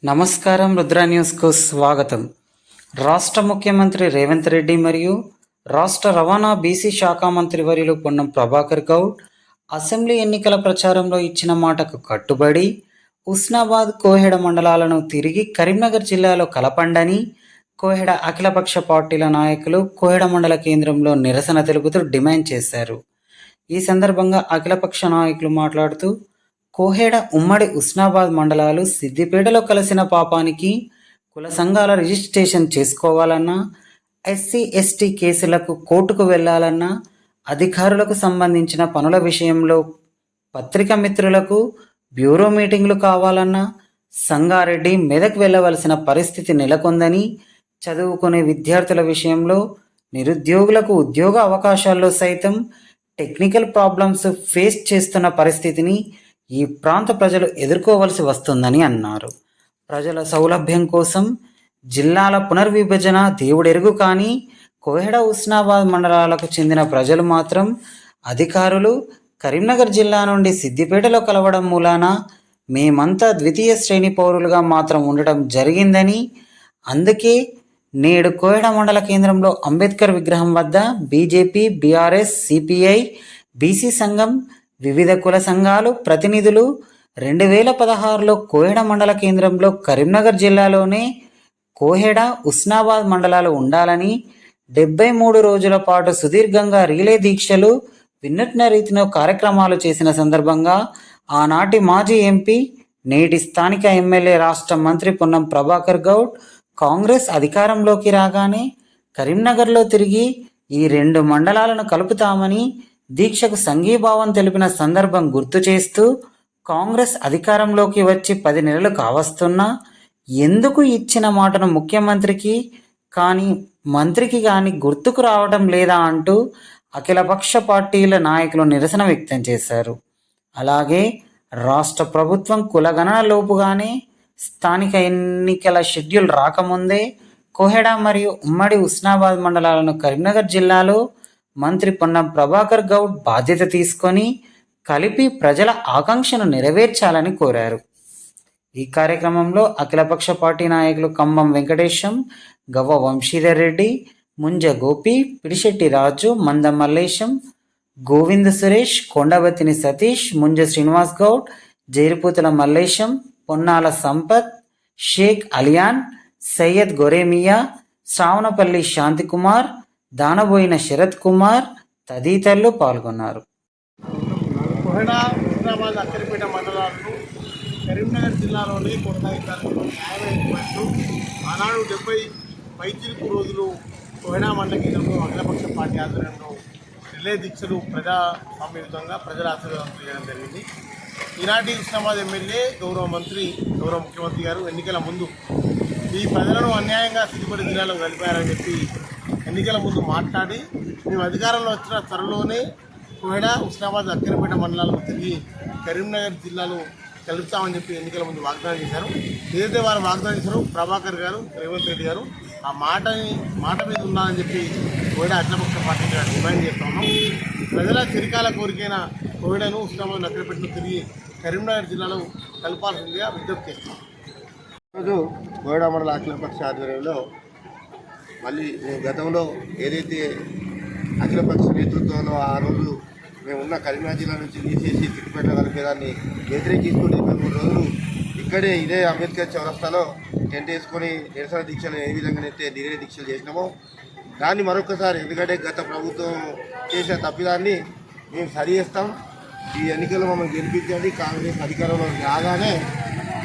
నమస్కారం. రుద్ర న్యూస్కు స్వాగతం. రాష్ట్ర ముఖ్యమంత్రి రేవంత్ రెడ్డి మరియు రాష్ట్ర రవాణా బీసీ శాఖ మంత్రి వర్యులు పొన్నం ప్రభాకర్ గౌడ్ అసెంబ్లీ ఎన్నికల ప్రచారంలో ఇచ్చిన మాటకు కట్టుబడి ఉస్నాబాద్, కోహెడ మండలాలను తిరిగి కరీంనగర్ జిల్లాలో కలపండని కోహెడ అఖిలపక్ష పార్టీల నాయకులు కోహెడ మండల కేంద్రంలో నిరసన తెలుపుతూ డిమాండ్ చేశారు. ఈ సందర్భంగా అఖిలపక్ష నాయకులు మాట్లాడుతూ కోహెడ, ఉమ్మడి ఉస్నాబాద్ మండలాలు సిద్దిపేటలో కలిసిన పాపానికి కుల సంఘాల రిజిస్ట్రేషన్ చేసుకోవాలన్నా, ఎస్సీ ఎస్టీ కేసులకు కోర్టుకు వెళ్లాలన్నా, అధికారులకు సంబంధించిన పనుల విషయంలో పత్రికా మిత్రులకు బ్యూరో మీటింగ్లు కావాలన్నా సంగారెడ్డి, మెదక్ వెళ్లవలసిన పరిస్థితి నెలకొందని, చదువుకునే విద్యార్థుల విషయంలో నిరుద్యోగులకు ఉద్యోగ అవకాశాల్లో సైతం టెక్నికల్ ప్రాబ్లమ్స్ ఫేస్ చేస్తున్న పరిస్థితిని ఈ ప్రాంత ప్రజలు ఎదుర్కోవలసి వస్తుందని అన్నారు. ప్రజల సౌలభ్యం కోసం జిల్లాల పునర్విభజన దేవుడెరుగు, కానీ కోహెడ, ఉస్నాబాద్ మండలాలకు చెందిన ప్రజలు మాత్రం అధికారులు కరీంనగర్ జిల్లా నుండి సిద్దిపేటలో కలవడం మూలాన మేమంతా ద్వితీయ శ్రేణి పౌరులుగా మాత్రం ఉండటం జరిగిందని, అందుకే నేడు కోహెడ మండల కేంద్రంలో అంబేద్కర్ విగ్రహం వద్ద బీజేపీ, బీఆర్ఎస్, సిపిఐ, బీసీ సంఘం, వివిధ కుల సంఘాలు ప్రతినిధులు 2016లో కోహెడ మండల కేంద్రంలో కరీంనగర్ జిల్లాలోనే కోహెడ, ఉస్నాబాద్ మండలాలు ఉండాలని 73 రోజుల పాటు సుదీర్ఘంగా రీలే దీక్షలు, వినూత్న రీతిలో కార్యక్రమాలు చేసిన సందర్భంగా ఆనాటి మాజీ ఎంపీ, నేటి స్థానిక ఎమ్మెల్యే, రాష్ట్ర మంత్రి పొన్నం ప్రభాకర్ గౌడ్ కాంగ్రెస్ అధికారంలోకి రాగానే కరీంనగర్లో తిరిగి ఈ 2 మండలాలను కలుపుతామని దీక్షకు సంఘీభావం తెలిపిన సందర్భం గుర్తు చేస్తూ, కాంగ్రెస్ అధికారంలోకి వచ్చి 10 నెలలు కావస్తున్నా ఎందుకు ఇచ్చిన మాటను ముఖ్యమంత్రికి కానీ మంత్రికి కానీ గుర్తుకు రావడం లేదా అంటూ అఖిలపక్ష పార్టీల నాయకులు నిరసన వ్యక్తం చేశారు. అలాగే రాష్ట్ర ప్రభుత్వం కులగణన లోపుగానే స్థానిక ఎన్నికల షెడ్యూల్ రాకముందే కోహెడ మరియు ఉమ్మడి ఉస్నాబాద్ మండలాలను కరీంనగర్ జిల్లాలో మంత్రి పొన్నం ప్రభాకర్ గౌడ్ బాధ్యత తీసుకొని కలిపి ప్రజల ఆకాంక్షను నెరవేర్చాలని కోరారు. ఈ కార్యక్రమంలో అఖిలపక్ష పార్టీ నాయకులు కంబం వెంకటేశం, గవ్వ వంశీధర్ రెడ్డి, ముంజ గోపి, పిడిశెట్టి రాజు, మంద మల్లేశం, గోవింద్ సురేష్, కొండబతిని సతీష్, ముంజ శ్రీనివాస్ గౌడ్, జైరుపూతుల మల్లేశం, పొన్నాల సంపత్, షేక్ అలియాన్, సయ్యద్ గొరేమియా, శ్రావణపల్లి శాంతికుమార్, దానబోయిన శరత్ కుమార్ తదితరులు పాల్గొన్నారు. కోహెడ, ఉస్నాబాద్, అక్కరిపేట మండలాలను కరీంనగర్ జిల్లాలోనే కొనసాగించాలని న్యాయమైనట్టు ఆనాడు 70 పైచిలుకు రోజులు కోహెడ మండల కేంద్రంలో అఖిలపక్ష పార్టీ ఆధ్వర్యంలో రిలే దీక్షలు ప్రజాస్వామ్యయుతంగా ప్రజల ఆశీర్వాదం చేయడం జరిగింది. ఈనాటి ఉస్నాబాద్ ఎమ్మెల్యే, గౌరవ మంత్రి, గౌరవ ముఖ్యమంత్రి గారు ఎన్నికల ముందు ఈ ప్రజలను అన్యాయంగా సిద్దిపేట జిల్లాలో కలిపారని చెప్పి ఎన్నికల ముందు మాట్లాడి మేము అధికారంలో వచ్చిన త్వరలోనే కోహెడ, ఉస్నాబాద్, అక్కరిపేట మండలాలకు తిరిగి కరీంనగర్ జిల్లాలో కలుపుతామని చెప్పి ఎన్నికల ముందు వాగ్దానం చేశారు. ఏదైతే వారు వాగ్దానం చేశారో ప్రభాకర్ గారు, రేవంత్ రెడ్డి గారు ఆ మాట మీద ఉన్నారని చెప్పి కోహెడ అఖిలపక్ష పార్టీగా డిమాండ్ చేస్తా ఉన్నాం. ప్రజల చిరకాల కోరికైన కోహెడను, ఉస్నాబాద్, అక్కరిపేటను తిరిగి కరీంనగర్ జిల్లాలో కలపాల్సిందిగా విజ్ఞప్తి చేస్తాం. ఈరోజు కోహెడ మండల అఖిలపక్ష ఆధ్వర్యంలో మళ్ళీ గతంలో ఏదైతే అఖిలపక్ష నేతృత్వంలో ఆ రోజు మేము ఉన్న కరీంనగర్ జిల్లా నుంచి తీసేసి సిద్దిపేట కలిపేదాన్ని వ్యతిరేకిస్తూ 73 రోజులు ఇక్కడే ఇదే అంబేద్కర్ చౌరస్తాలో టెంట్ వేసుకొని నిరసన దీక్షలు ఏ విధంగానైతే రిలే దీక్షలు చేసినామో దాన్ని మరొకసారి, ఎందుకంటే గత ప్రభుత్వం చేసిన తప్పిదాన్ని మేము సరి చేస్తాం. ఈ ఎన్నికల్లో మమ్మల్ని గెలిపించండి, కాంగ్రెస్ అధికారంలో రాగానే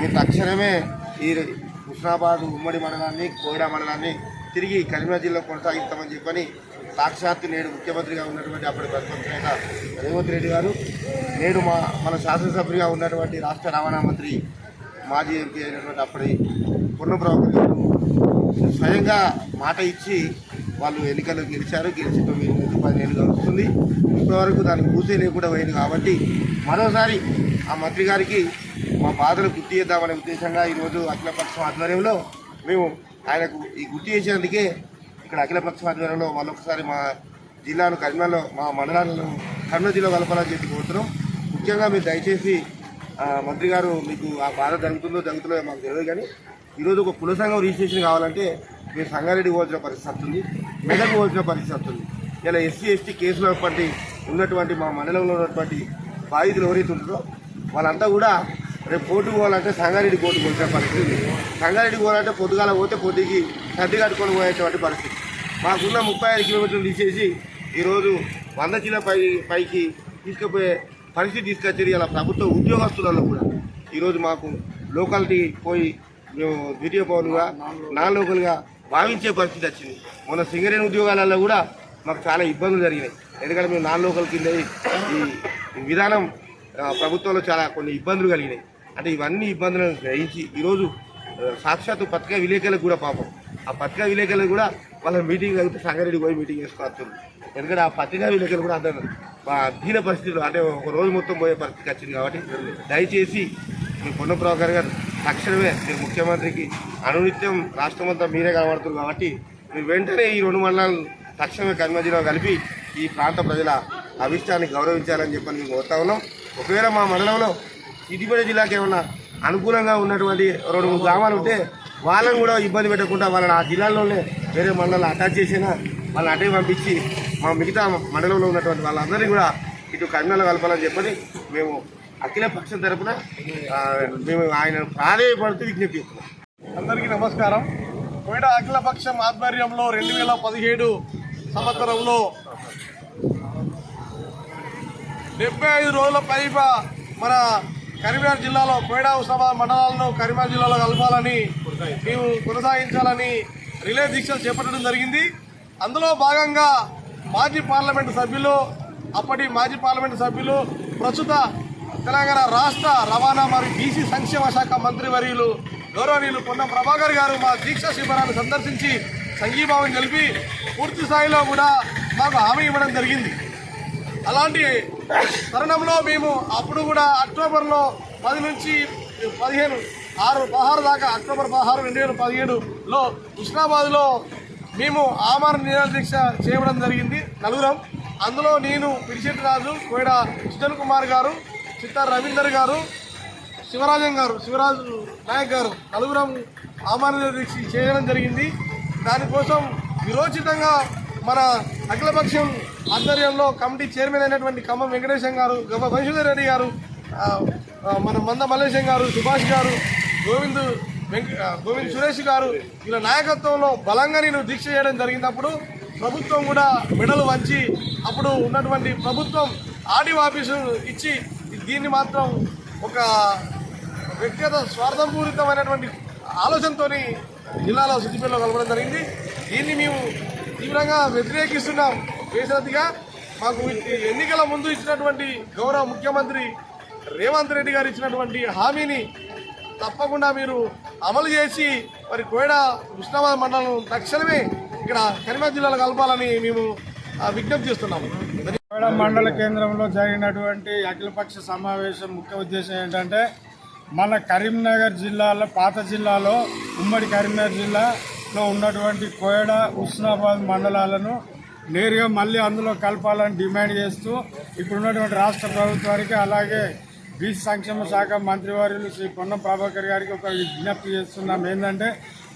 మేము తక్షణమే ఈ ఉస్నాబాద్ ఉమ్మడి మండలాన్ని, కోహెడ మండలాన్ని తిరిగి కరీంనగర్ జిల్లా కొనసాగిస్తామని చెప్పని సాక్షాత్తు నేడు ముఖ్యమంత్రిగా ఉన్నటువంటి అప్పటి ప్రతిపక్ష నేత రేవంత్ రెడ్డి గారు, నేడు మన శాసనసభ్యుడిగా ఉన్నటువంటి రాష్ట్ర రవాణా మంత్రి, మాజీ ఎంపీ అయినటువంటి అప్పటి పొన్నం ప్రభాకర్ గారు స్వయంగా మాట ఇచ్చి వాళ్ళు ఎన్నికల్లో గెలిచారు. గెలిచి 9-10 ఏళ్ళుగా వస్తుంది. ఇప్పటివరకు దానికి పూసే లేకుండా పోయింది. కాబట్టి మరోసారి ఆ మంత్రి గారికి మా బాధలు గుర్తు చేద్దామనే ఉద్దేశంగా ఈరోజు అఖిలపక్షం ఆధ్వర్యంలో మేము ఆయనకు ఈ గుర్తు చేసేందుకే ఇక్కడ అఖిలపక్షం ఆధ్వర్యంలో మళ్ళొకసారి మా జిల్లాను కరీంనగర్లో, మా మండలాలను కరీంనగర్ జిల్లా కలపాలని చెప్పి కోరుతున్నాం. ముఖ్యంగా మీరు దయచేసి మంత్రి గారు మీకు ఆ బాధ జరుగుతుందో మాకు తెలియదు. కానీ ఈరోజు ఒక కుల సంఘం రిజిస్ట్రేషన్ కావాలంటే మీరు సంగారెడ్డి పోవాల్సిన పరిస్థితి వస్తుంది, మెదక్ పోవాల్సిన పరిస్థితి వస్తుంది. ఇలా ఎస్సీ ఎస్టీ కేసులో ఉన్నటువంటి మా మండలంలో ఉన్నటువంటి బాధితులు ఎవరైతే ఉంటారో వాళ్ళంతా కూడా రేపు కోర్టుకు పోవాలంటే సంగారెడ్డి కోర్టుకు వచ్చిన పరిస్థితి. సంగారెడ్డి పోవాలంటే పొద్దుగాల పోతే పొద్దుకి సర్ది కట్టుకొని పోయేటువంటి పరిస్థితి. మాకున్న 35 కిలోమీటర్లు తీసేసి ఈరోజు 100 కిలో పైకి తీసుకుపోయే పరిస్థితి తీసుకొచ్చేది. ఇలా ప్రభుత్వ ఉద్యోగస్తులలో కూడా ఈరోజు మాకు లోకాలిటీ పోయి మేము ద్వితీయ పౌరులుగా నాన్ లోకల్గా భావించే పరిస్థితి వచ్చింది. మొన్న సింగరేణి ఉద్యోగాలలో కూడా మాకు చాలా ఇబ్బందులు జరిగినాయి. ఎందుకంటే మేము నాన్ లోకల్ కింద ఈ విధానం ప్రభుత్వంలో చాలా కొన్ని ఇబ్బందులు కలిగినాయి. అంటే ఇవన్నీ ఇబ్బందులను గ్రహించి ఈరోజు సాక్షాత్తు పత్రికా విలేకరులకు కూడా పాపం ఆ పత్రికా విలేకరులు కూడా వాళ్ళ మీటింగ్ కలిగితే సంగారెడ్డి పోయి మీటింగ్ చేసుకోవచ్చు. ఎందుకంటే ఆ పత్రికా విలేకరులు కూడా అందరూ దీన పరిస్థితులు అంటే ఒక రోజు మొత్తం పోయే పరిస్థితి వచ్చింది. కాబట్టి దయచేసి మీ పొన్నం ప్రభాకర్ గారు తక్షణమే మీరు ముఖ్యమంత్రికి అనునిత్యం రాష్ట్రమంతా మీరే కనబడుతున్నారు. కాబట్టి మీరు వెంటనే ఈ 2 మండలాలు తక్షణమే కరీంనగర్ జిల్లా కలిపి ఈ ప్రాంత ప్రజల అభిష్టాన్ని గౌరవించాలని చెప్పని మేము కోరుతా ఉన్నాం. ఒకవేళ మా మండలంలో సిద్దిపేట జిల్లాకి ఏమన్నా అనుకూలంగా ఉన్నటువంటి 2-3 గ్రామాలు ఉంటే వాళ్ళని కూడా ఇబ్బంది పెట్టకుండా వాళ్ళని ఆ జిల్లాలోనే వేరే మండలాలు అటాచ్ చేసినా వాళ్ళని అటే పంపించి మా మిగతా మండలంలో ఉన్నటువంటి వాళ్ళందరినీ కూడా ఇటు కరీంనగర్లో కలపాలని చెప్పని మేము అఖిల పక్షం తరపున మేము ఆయన ప్రాధాన్యపడుతూ విజ్ఞప్తి చేస్తున్నాం. అందరికీ నమస్కారం. కోయిడా అఖిల పక్షం ఆధ్వర్యంలో 2017 సంవత్సరంలో 75 రోజుల పైగా మన కరీంనగర్ జిల్లాలో కోయిడా ఉస్మానాబాద్ మండలాలను కరీంనగర్ జిల్లాలో కలపాలని మేము కొనసాగించాలని రిలే దీక్షలు చేపట్టడం జరిగింది. అందులో భాగంగా మాజీ పార్లమెంటు సభ్యులు ప్రస్తుత తెలంగాణ రాష్ట్ర రవాణా మరియు బీసీ సంక్షేమ శాఖ మంత్రివర్యులు గౌరవనీయులు పొన్నం ప్రభాకర్ గారు మా దీక్ష శిబిరాన్ని సందర్శించి సంఘీభావం తెలిపి పూర్తి స్థాయిలో కూడా మాకు హామీ ఇవ్వడం జరిగింది. అలాంటి తరుణంలో మేము అప్పుడు కూడా అక్టోబర్లో 10 నుంచి 16 దాకా అక్టోబర్ 16, 2017లో హుస్నాబాద్లో మేము ఆమరణ నిరాదీక్ష చేయడం జరిగింది. నలుగురం, అందులో నేను పిరిశెట్టి రాజు, కోయిడా సుజన్ కుమార్ గారు, చిత్తార్ రవీందర్ గారు, శివరాజు నాయక్ గారు నలుగురం ఆమరణ నిరాదీక్ష చేయడం జరిగింది. దానికోసం విరోచితంగా మన అఖిలపక్షం ఆధ్వర్యంలో కమిటీ చైర్మన్ అయినటువంటి ఖమ్మం వెంకటేశం గారు, వంశీధర్ రెడ్డి గారు, మన మంద మల్లేశం గారు, సుభాష్ గారు, గోవింద్ సురేష్ గారు వీళ్ళ నాయకత్వంలో బలంగా నేను దీక్ష చేయడం జరిగినప్పుడు ప్రభుత్వం కూడా మెడలు వంచి అప్పుడు ఉన్నటువంటి ప్రభుత్వం ఆర్డీఓ ఆఫీసు ఇచ్చి దీన్ని మాత్రం ఒక వ్యక్తిగత స్వార్థపూరితమైనటువంటి ఆలోచనతో జిల్లాలో సిద్దిపేటలో కలపడం జరిగింది. దీన్ని మేము తీవ్రంగా వ్యతిరేకిస్తున్నాం. బేసరతిగా మాకు ఎన్నికల ముందు ఇచ్చినటువంటి గౌరవ ముఖ్యమంత్రి రేవంత్ రెడ్డి గారు ఇచ్చినటువంటి హామీని తప్పకుండా మీరు అమలు చేసి మరి కోయిడా హుస్నాబాద్ మండలం తక్షణమే ఇక్కడ కరీంనగర్ జిల్లాలో కలపాలని మేము విజ్ఞప్తి చేస్తున్నాము. కోయిడా మండల కేంద్రంలో జరిగినటువంటి అఖిలపక్ష సమావేశం ముఖ్య ఉద్దేశం ఏంటంటే మన కరీంనగర్ జిల్లాలో పాత జిల్లాలో ఉమ్మడి కరీంనగర్ జిల్లాలో ఉన్నటువంటి కోయిడా హుస్నాబాద్ మండలాలను నేరుగా మళ్ళీ అందులో కలపాలని డిమాండ్ చేస్తూ ఇప్పుడున్నటువంటి రాష్ట్ర ప్రభుత్వానికి అలాగే బీసీ సంక్షేమ శాఖ మంత్రివర్యులు శ్రీ పొన్నం ప్రభాకర్ గారికి ఒక విజ్ఞప్తి చేస్తున్నాం. ఏంటంటే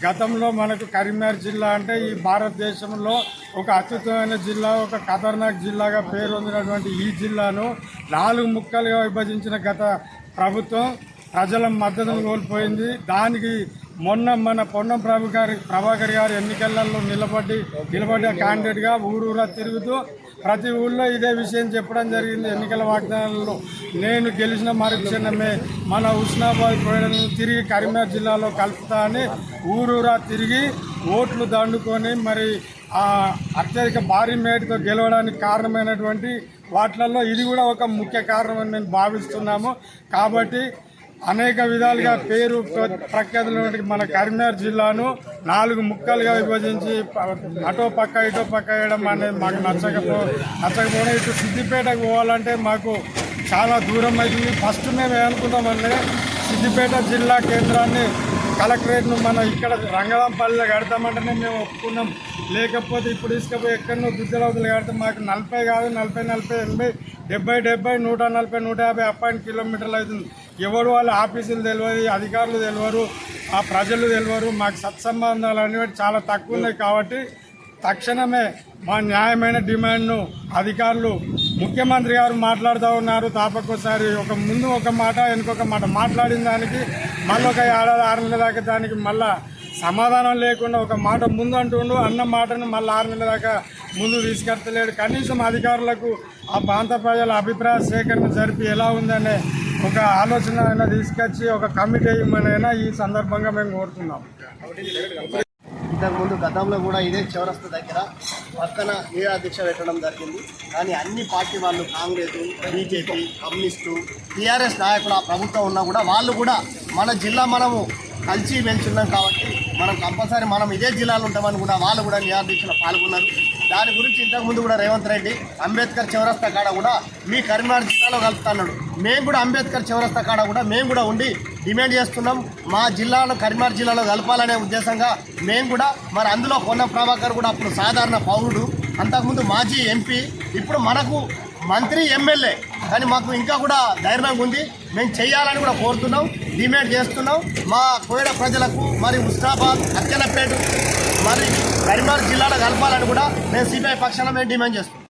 గతంలో మనకు కరీంనగర్ జిల్లా అంటే ఈ భారతదేశంలో ఒక అత్యుత్తమైన జిల్లా, ఒక ఖతర్నాక్ జిల్లాగా పేరు పొందినటువంటి ఈ జిల్లాను 4 ముక్కలుగా విభజించిన గత ప్రభుత్వం ప్రజల మద్దతును కోల్పోయింది. దానికి మొన్న మన పొన్నం ప్రభాకర్ గారు ఎన్నికలలో నిలబడి క్యాండిడేట్గా ఊరూరా తిరుగుతూ ప్రతి ఊళ్ళో ఇదే విషయం చెప్పడం జరిగింది. ఎన్నికల వాగ్దానాలలో నేను గెలిచిన మరుక్షణమే మన హుస్నాబాద్ కోయిడను తిరిగి కరీంనగర్ జిల్లాలో కలుపుతా అని ఊరూరా తిరిగి ఓట్లు దండుకొని మరి అత్యధిక భారీ మేటుతో గెలవడానికి కారణమైనటువంటి వాటిలలో ఇది కూడా ఒక ముఖ్య కారణమని మేము భావిస్తున్నాము. కాబట్టి అనేక విధాలుగా పేరు ప్రఖ్యాతులు మన కరీంనగర్ జిల్లాను 4 ముక్కలుగా విభజించి అటో పక్క ఇటో పక్క వేయడం అనేది మాకు నచ్చకపోవడం. ఇటు సిద్దిపేటకు పోవాలంటే మాకు చాలా దూరం అవుతుంది. ఫస్ట్ మేము ఏమనుకున్నామంటే సిద్దిపేట జిల్లా కేంద్రాన్ని కలెక్టరేట్ను మనం ఇక్కడ రంగదాంపల్లిలో కడతామంటేనే మేము ఒప్పుకున్నాం. లేకపోతే ఇప్పుడు తీసుకుపోయి ఎక్కడో దుద్దలవతలు కడితే మాకు 40 కాదు 40, 40, 80, 70, 140, 150 అప్ అండ్ కిలోమీటర్లు అవుతుంది. ఎవరు వాళ్ళ ఆఫీసులు తెలియదు, అధికారులు తెలియరు, ఆ ప్రజలు తెలియరు. మాకు సత్సంబంధాలు అనేవి చాలా తక్కువ ఉన్నాయి. కాబట్టి తక్షణమే మా న్యాయమైన డిమాండ్ను అధికారులు, ముఖ్యమంత్రి గారు మాట్లాడుతూ ఉన్నారు. తాపకోసారి ముందు ఒక మాట వెనుకొక మాట మాట్లాడిన దానికి మళ్ళీ ఒక ఏడాది 6 నెలల దాకా దానికి మళ్ళా సమాధానం లేకుండా ఒక మాట ముందు అంటుండు, అన్న మాటను మళ్ళీ 6 నెలల దాకా ముందు తీసుకెళ్తలేడు. కనీసం అధికారులకు ఆ ప్రాంత ప్రజల అభిప్రాయ సేకరణ జరిపి ఎలా ఉందనే ఒక ఆలోచన అయినా తీసుకొచ్చి ఒక కమిటీ వేయమనైనా ఈ సందర్భంగా మేము కోరుతున్నాం. ఇంతకుముందు గతంలో కూడా ఇదే చౌరస్తా దగ్గర పక్కన దీక్ష పెట్టడం జరిగింది. కానీ అన్ని పార్టీ వాళ్ళు, కాంగ్రెస్, బీజేపీ, కమ్యూనిస్టు, టీఆర్ఎస్ నాయకులు ఆ ప్రభుత్వం ఉన్నా కూడా వాళ్ళు కూడా మన జిల్లా మనము కలిసి వెళ్తున్నాం కాబట్టి మనం కంపల్సరీ మనం ఇదే జిల్లాలో ఉంటామని కూడా వాళ్ళు కూడా దీక్షలో పాల్గొన్నారు. దాని గురించి ఇంతకుముందు కూడా రేవంత్ రెడ్డి అంబేద్కర్ చౌరస్తా కాడ కూడా మీ కరీంనగర్ జిల్లాలో కలుపుతున్నాడు. మేము కూడా అంబేద్కర్ చౌరస్తా కాడ కూడా మేము కూడా ఉండి డిమాండ్ చేస్తున్నాం. మా జిల్లాలో కరీంనగర్ జిల్లాలో కలపాలనే ఉద్దేశంగా మేము కూడా మరి అందులో పొన్నం ప్రభాకర్ కూడా అప్పుడు సాధారణ పౌరుడు, అంతకుముందు మాజీ ఎంపీ, ఇప్పుడు మనకు మంత్రి, ఎమ్మెల్యే. కానీ మాకు ఇంకా కూడా ధైర్యంగా ఉంది. మేము చేయాలని కూడా కోరుతున్నాం, డిమాండ్ చేస్తున్నాం. మా కోయడ ప్రజలకు మరి హుస్నాబాద్, అచ్చన్నపేట మరి కరీంనగర్ జిల్లాలో కలపాలని కూడా మేము సిపిఐ పక్షాన మేము డిమాండ్ చేస్తున్నాం.